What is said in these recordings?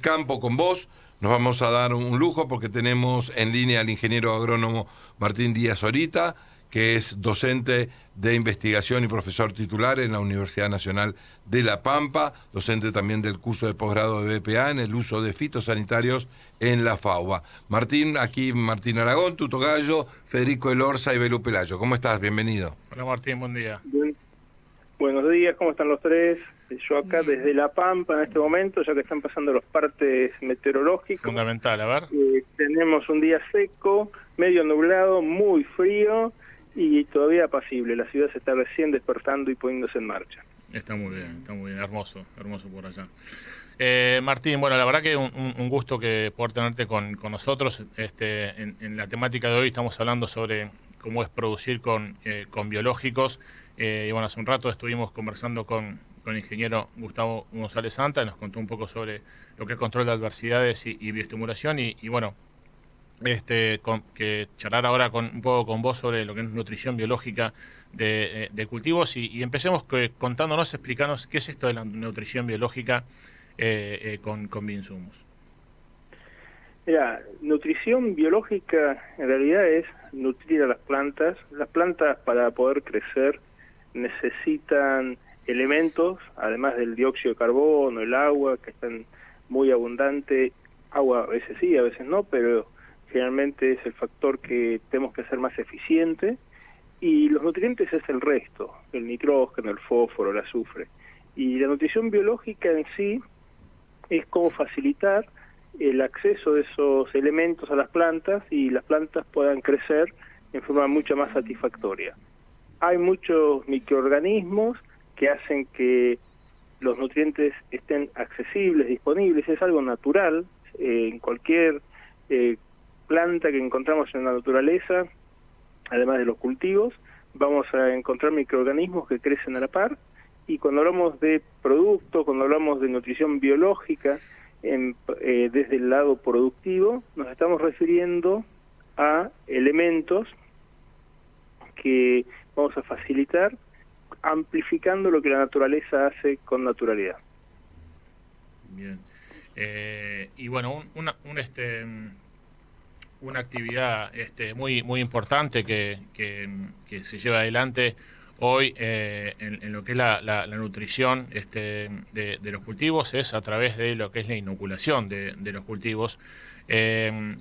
campo con vos. Nos vamos a dar un lujo porque tenemos en línea al ingeniero agrónomo Martín Díaz Orita, que es docente de investigación y profesor titular en la Universidad Nacional de La Pampa, docente también del curso de posgrado de BPA en el uso de fitosanitarios en la FAUBA. Martín, aquí Martín Aragón, Tuto Gallo, Federico Elorza y Belú Pelayo. ¿Cómo estás? Bienvenido. Hola Martín, buen día. Buenos días, ¿cómo están los tres? Yo acá desde La Pampa en este momento, ya que están pasando los partes meteorológicos. Fundamental, a ver. Tenemos un día seco, medio nublado, muy frío y todavía apacible. La ciudad se está recién despertando y poniéndose en marcha. Está muy bien, hermoso por allá. Martín, bueno, la verdad que un gusto que poder tenerte con nosotros. En la temática de hoy estamos hablando sobre cómo es producir con biológicos. Y bueno, hace un rato estuvimos conversando con el ingeniero Gustavo González Santa, y nos contó un poco sobre lo que es control de adversidades y bioestimulación, y bueno, que charlar ahora un poco con vos sobre lo que es nutrición biológica de cultivos, y empecemos contándonos, explicarnos qué es esto de la nutrición biológica con bioinsumos. Mira, nutrición biológica en realidad es nutrir a las plantas. Las plantas, para poder crecer, necesitan elementos, además del dióxido de carbono, el agua, que están muy abundante. Agua a veces sí, a veces no, pero generalmente es el factor que tenemos que hacer más eficiente. Y los nutrientes es el resto, el nitrógeno, el fósforo, el azufre. Y la nutrición biológica en sí es cómo facilitar el acceso de esos elementos a las plantas y las plantas puedan crecer en forma mucho más satisfactoria. Hay muchos microorganismos que hacen que los nutrientes estén accesibles, disponibles. Es algo natural en cualquier planta que encontramos en la naturaleza, además de los cultivos, vamos a encontrar microorganismos que crecen a la par. Y cuando hablamos de productos, cuando hablamos de nutrición biológica, desde el lado productivo, nos estamos refiriendo a elementos que vamos a facilitar amplificando lo que la naturaleza hace con naturalidad. Bien. Y bueno, una actividad muy importante que se lleva adelante hoy en lo que es la nutrición de los cultivos es a través de lo que es la inoculación de los cultivos.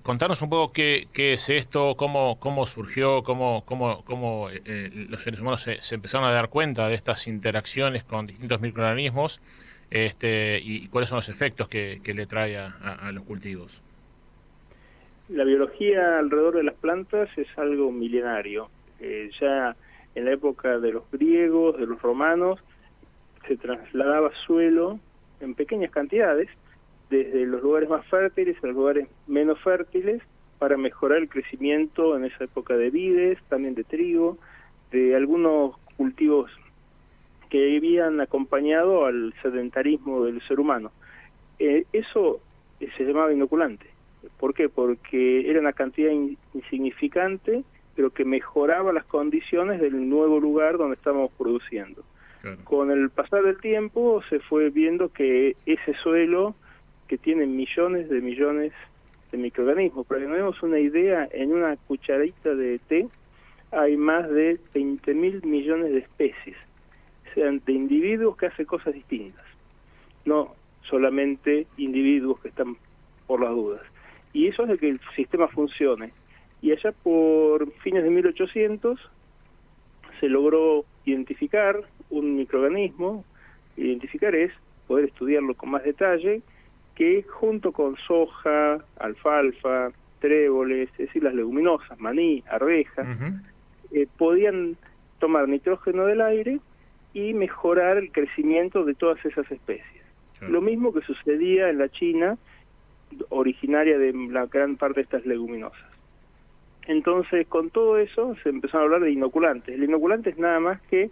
Contanos un poco qué es esto, cómo surgió, cómo los seres humanos se empezaron a dar cuenta de estas interacciones con distintos microorganismos, y cuáles son los efectos que le trae a los cultivos. La biología alrededor de las plantas es algo milenario. Ya en la época de los griegos, de los romanos, se trasladaba suelo en pequeñas cantidades, desde los lugares más fértiles a los lugares menos fértiles, para mejorar el crecimiento en esa época de vides, también de trigo, de algunos cultivos que habían acompañado al sedentarismo del ser humano. Eso se llamaba inoculante. ¿Por qué? Porque era una cantidad insignificante, pero que mejoraba las condiciones del nuevo lugar donde estábamos produciendo. Claro. Con el pasar del tiempo se fue viendo que ese suelo, que tiene millones de microorganismos, para que nos demos una idea, en una cucharadita de té hay más de 20.000 millones de especies, o sea, de individuos que hacen cosas distintas, no solamente individuos que están por las dudas. Y eso hace que el sistema funcione. Y allá por fines de 1800 se logró identificar un microorganismo. Identificar es poder estudiarlo con más detalle, que junto con soja, alfalfa, tréboles, es decir, las leguminosas, maní, arveja, podían tomar nitrógeno del aire y mejorar el crecimiento de todas esas especies. Sí. Lo mismo que sucedía en la China, originaria de la gran parte de estas leguminosas. Entonces, con todo eso, se empezó a hablar de inoculantes. El inoculante es nada más que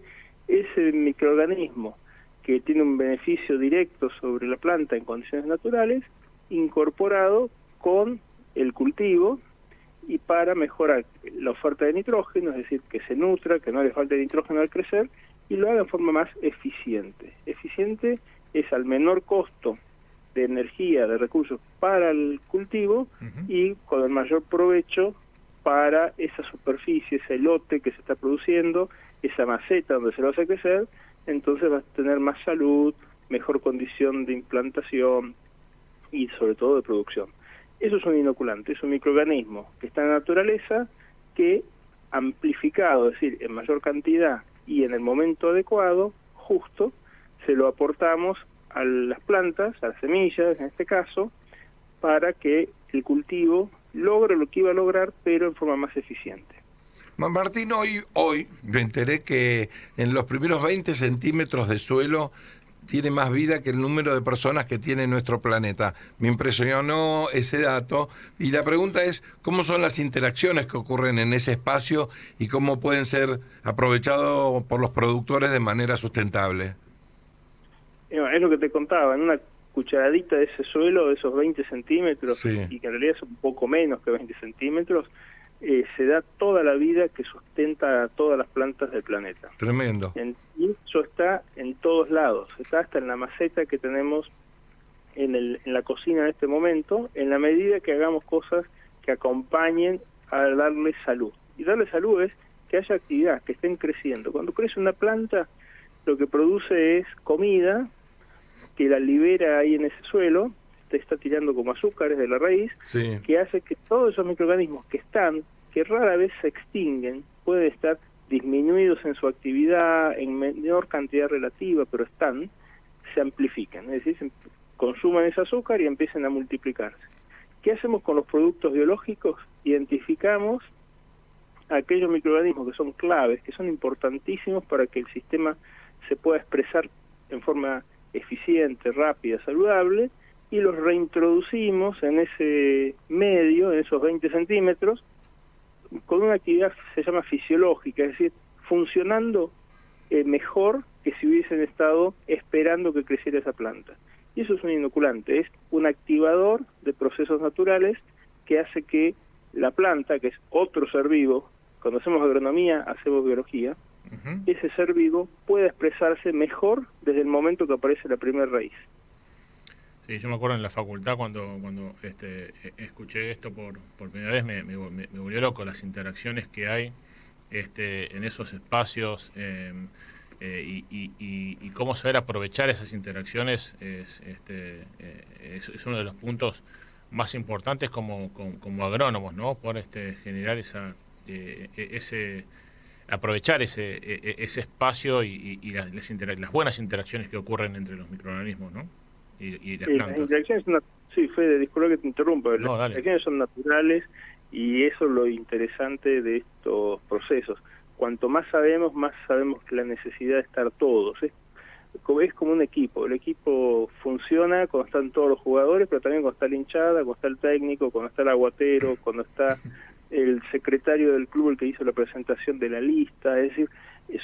ese microorganismo que tiene un beneficio directo sobre la planta en condiciones naturales, incorporado con el cultivo, y para mejorar la oferta de nitrógeno, es decir, que se nutra, que no le falte nitrógeno al crecer, y lo haga en forma más eficiente. Eficiente es al menor costo de energía, de recursos para el cultivo y con el mayor provecho para esa superficie, ese lote que se está produciendo, esa maceta donde se lo hace crecer, entonces va a tener más salud, mejor condición de implantación y sobre todo de producción. Eso es un inoculante, es un microorganismo que está en la naturaleza, que amplificado, es decir, en mayor cantidad y en el momento adecuado, justo, se lo aportamos a las plantas, a las semillas en este caso, para que el cultivo logre lo que iba a lograr, pero en forma más eficiente. Martín, hoy me enteré que en los primeros 20 centímetros de suelo tiene más vida que el número de personas que tiene nuestro planeta. Me impresionó ese dato y la pregunta es, ¿cómo son las interacciones que ocurren en ese espacio y cómo pueden ser aprovechados por los productores de manera sustentable? Es lo que te contaba, en una cucharadita de ese suelo, de esos 20 centímetros, Sí. y que en realidad es un poco menos que 20 centímetros, se da toda la vida que sustenta a todas las plantas del planeta. Tremendo. Y eso está en todos lados, está hasta en la maceta que tenemos en la cocina en este momento, en la medida que hagamos cosas que acompañen a darle salud. Y darle salud es que haya actividad, que estén creciendo. Cuando crece una planta, lo que produce es comida, que la libera ahí en ese suelo, te está tirando como azúcares de la raíz, Sí. que hace que todos esos microorganismos que rara vez se extinguen, pueden estar disminuidos en su actividad, en menor cantidad relativa, pero se amplifican, es decir, consuman ese azúcar y empiezan a multiplicarse. ¿Qué hacemos con los productos biológicos? Identificamos aquellos microorganismos que son claves, que son importantísimos para que el sistema se pueda expresar en forma eficiente, rápida, saludable, y los reintroducimos en ese medio, en esos 20 centímetros, con una actividad se llama fisiológica, es decir, funcionando mejor que si hubiesen estado esperando que creciera esa planta. Y eso es un inoculante, es un activador de procesos naturales que hace que la planta, que es otro ser vivo, cuando hacemos agronomía, hacemos biología, ese ser vivo pueda expresarse mejor desde el momento que aparece la primera raíz. Sí, yo me acuerdo en la facultad cuando escuché esto por primera vez, me volvió loco las interacciones que hay en esos espacios y cómo saber aprovechar esas interacciones es uno de los puntos más importantes como agrónomos, ¿no? Por generar aprovechar ese espacio y las buenas interacciones que ocurren entre los microorganismos, ¿no? Y las plantas. Las interacciones sí, Fede, disculpa que te interrumpa, No, las interacciones son naturales y eso es lo interesante de estos procesos. Cuanto más sabemos que la necesidad de estar todos. Es como un equipo, el equipo funciona cuando están todos los jugadores, pero también cuando está la hinchada, cuando está el técnico, cuando está el aguatero, cuando está el secretario del club, el que hizo la presentación de la lista, es decir,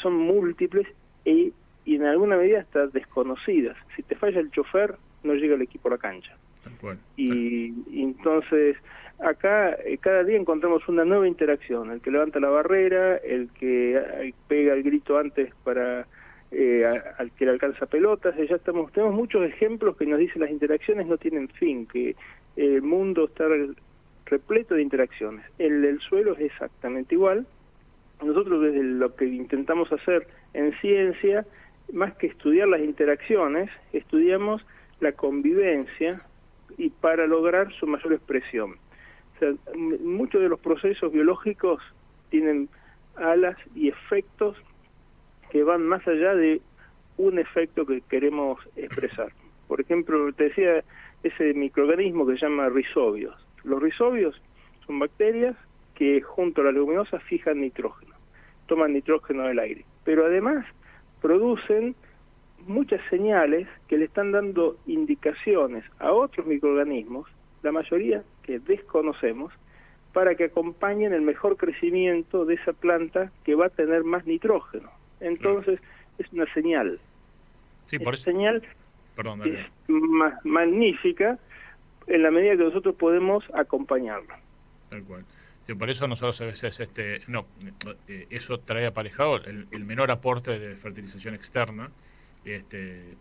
son múltiples y en alguna medida hasta desconocidas. Si te falla el chofer, no llega el equipo a la cancha. Y entonces acá cada día encontramos una nueva interacción, el que levanta la barrera, el que pega el grito antes para al que le alcanza pelotas. Tenemos muchos ejemplos que nos dicen las interacciones no tienen fin, que el mundo está repleto de interacciones. El suelo es exactamente igual. Nosotros desde lo que intentamos hacer en ciencia, más que estudiar las interacciones, estudiamos la convivencia y para lograr su mayor expresión. O sea, muchos de los procesos biológicos tienen alas y efectos que van más allá de un efecto que queremos expresar. Por ejemplo, te decía ese microorganismo que se llama rizobios. Los rizobios son bacterias que junto a las leguminosas fijan nitrógeno, toman nitrógeno del aire, pero además producen muchas señales que le están dando indicaciones a otros microorganismos, la mayoría que desconocemos, para que acompañen el mejor crecimiento de esa planta que va a tener más nitrógeno. Entonces, es una señal. Sí, por esa eso. Señal Perdón, es magnífica en la medida que nosotros podemos acompañarla. Tal cual. Sí, por eso nosotros a veces eso trae aparejado el menor aporte de fertilización externa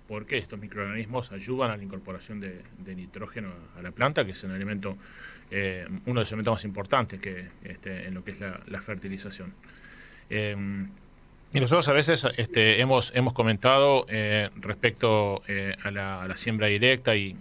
porque estos microorganismos ayudan a la incorporación de nitrógeno a la planta, que es un elemento, uno de los elementos más importantes que en lo que es la fertilización. Y nosotros a veces hemos comentado respecto a la siembra directa y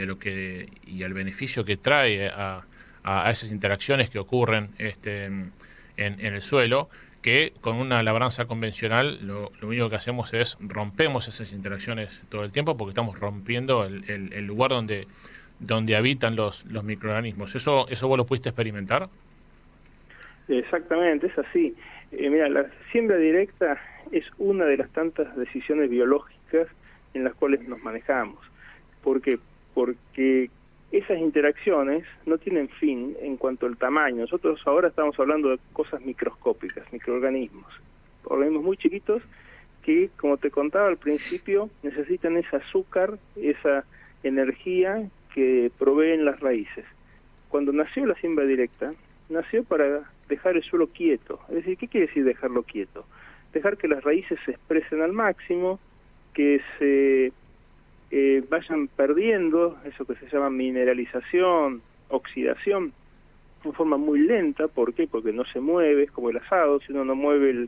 al beneficio que trae a esas interacciones que ocurren en el suelo, que con una labranza convencional lo único que hacemos es rompemos esas interacciones todo el tiempo, porque estamos rompiendo el lugar donde habitan los microorganismos. ¿Eso vos lo pudiste experimentar? Exactamente, es así. Mira, la siembra directa es una de las tantas decisiones biológicas en las cuales nos manejamos. ¿Por qué? Porque esas interacciones no tienen fin en cuanto al tamaño. Nosotros ahora estamos hablando de cosas microscópicas, microorganismos, organismos muy chiquitos que, como te contaba al principio, necesitan ese azúcar, esa energía que proveen las raíces. Cuando nació la siembra directa, nació para dejar el suelo quieto. Es decir, ¿qué quiere decir dejarlo quieto? Dejar que las raíces se expresen al máximo, que se vayan perdiendo eso que se llama mineralización, oxidación, en forma muy lenta. ¿Por qué? Porque no se mueve, es como el asado. Si uno no mueve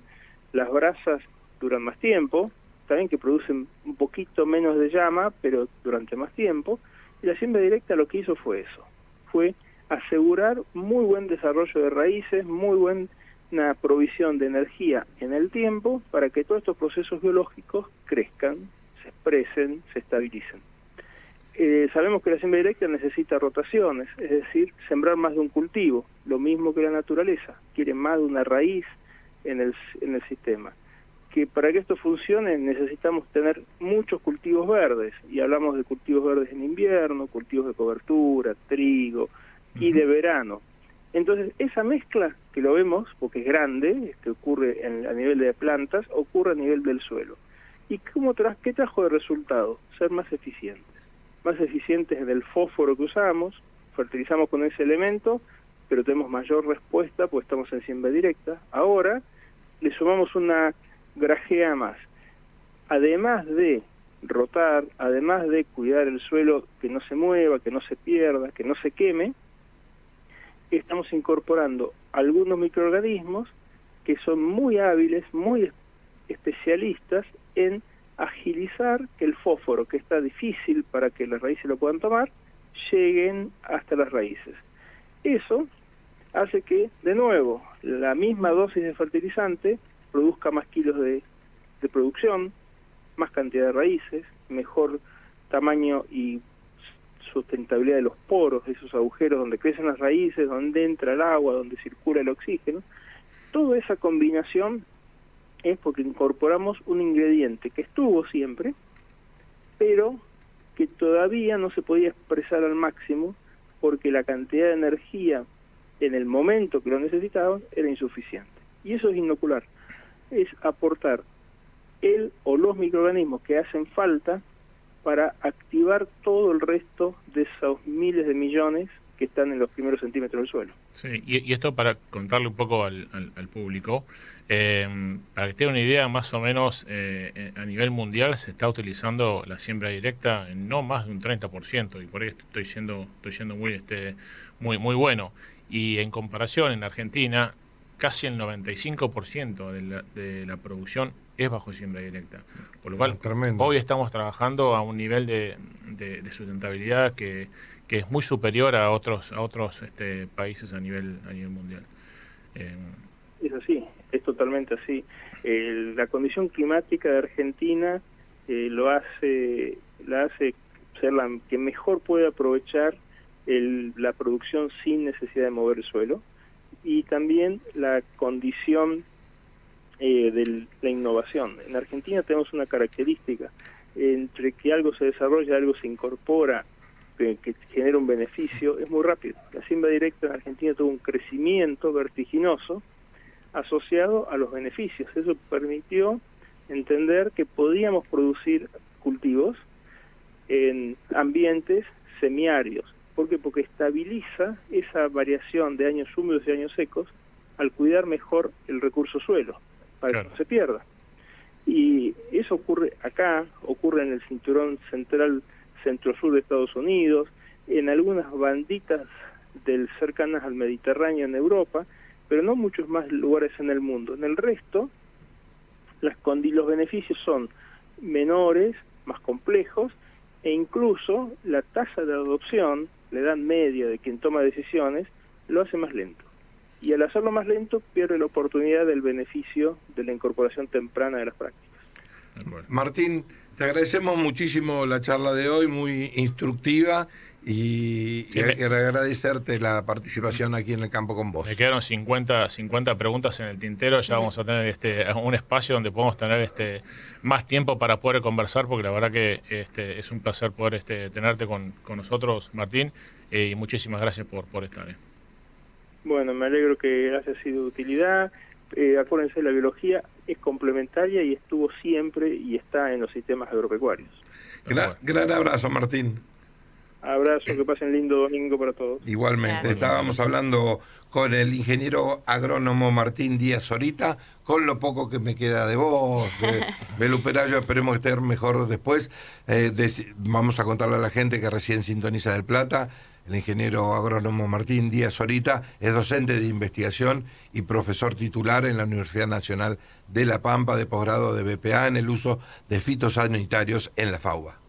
las brasas, duran más tiempo. También que producen un poquito menos de llama, pero durante más tiempo. Y la siembra directa lo que hizo fue eso, fue asegurar muy buen desarrollo de raíces, muy buena provisión de energía en el tiempo para que todos estos procesos biológicos crezcan, se expresen, se estabilicen. Sabemos que la siembra directa necesita rotaciones, es decir, sembrar más de un cultivo, lo mismo que la naturaleza, quiere más de una raíz en el sistema. Que para que esto funcione necesitamos tener muchos cultivos verdes, y hablamos de cultivos verdes en invierno, cultivos de cobertura, trigo, y de verano. Entonces, esa mezcla que lo vemos, porque es grande, que ocurre a nivel de plantas, ocurre a nivel del suelo. ¿Y qué trajo de resultado? Ser más eficientes. Más eficientes en el fósforo que usamos, fertilizamos con ese elemento, pero tenemos mayor respuesta, pues estamos en siembra directa. Ahora, le sumamos una grajea más. Además de rotar, además de cuidar el suelo, que no se mueva, que no se pierda, que no se queme, estamos incorporando algunos microorganismos que son muy hábiles, muy especialistas en agilizar que el fósforo, que está difícil para que las raíces lo puedan tomar, lleguen hasta las raíces. Eso hace que, de nuevo, la misma dosis de fertilizante produzca más kilos de producción, más cantidad de raíces, mejor tamaño y sustentabilidad de los poros, de esos agujeros donde crecen las raíces, donde entra el agua, donde circula el oxígeno. Toda esa combinación es porque incorporamos un ingrediente que estuvo siempre, pero que todavía no se podía expresar al máximo porque la cantidad de energía en el momento que lo necesitaban era insuficiente. Y eso es inocular, es aportar el o los microorganismos que hacen falta para activar todo el resto de esos miles de millones que están en los primeros centímetros del suelo. Sí, y esto para contarle un poco al público, para que tenga una idea, más o menos a nivel mundial se está utilizando la siembra directa en no más de un 30%, y por ahí estoy siendo muy bueno. Y en comparación, en Argentina, casi el 95% de la producción es bajo siembra directa. Por lo cual, hoy estamos trabajando a un nivel de sustentabilidad que es muy superior a otros países a nivel mundial. Es así, es totalmente así. La condición climática de Argentina la hace ser la que mejor puede aprovechar la producción sin necesidad de mover el suelo, y también la condición de la innovación. En Argentina tenemos una característica, entre que algo se desarrolla, algo se incorpora, que genera un beneficio, es muy rápido. La siembra directa en Argentina tuvo un crecimiento vertiginoso asociado a los beneficios. Eso permitió entender que podíamos producir cultivos en ambientes semiáridos. ¿Por qué? Porque estabiliza esa variación de años húmedos y años secos al cuidar mejor el recurso suelo, para que no se pierda. Y eso ocurre acá, ocurre en el cinturón central centro-sur de Estados Unidos, en algunas banditas cercanas al Mediterráneo en Europa, pero no muchos más lugares en el mundo. En el resto, los beneficios son menores, más complejos, e incluso la tasa de adopción, la edad media de quien toma decisiones, lo hace más lento. Y al hacerlo más lento, pierde la oportunidad del beneficio de la incorporación temprana de las prácticas. Martín, te agradecemos muchísimo la charla de hoy, muy instructiva, y agradecerte la participación aquí en el campo con vos. Me quedaron 50 preguntas en el tintero. Ya vamos a tener un espacio donde podemos tener más tiempo para poder conversar, porque la verdad que es un placer poder tenerte con nosotros, Martín, y muchísimas gracias por estar. Bueno, me alegro que haya sido de utilidad. Acuérdense, la biología es complementaria y estuvo siempre y está en los sistemas agropecuarios. Gran abrazo, Martín. Abrazo, que pasen lindo domingo para todos. Igualmente, Gracias. estábamos hablando con el ingeniero agrónomo Martín Díaz Zorita, con lo poco que me queda de voz, Belu Perayo, esperemos estar mejor después. Vamos a contarle a la gente que recién sintoniza del Plata. El ingeniero agrónomo Martín Díaz Zorita es docente de investigación y profesor titular en la Universidad Nacional de La Pampa, de posgrado de BPA en el uso de fitosanitarios en la FAUBA.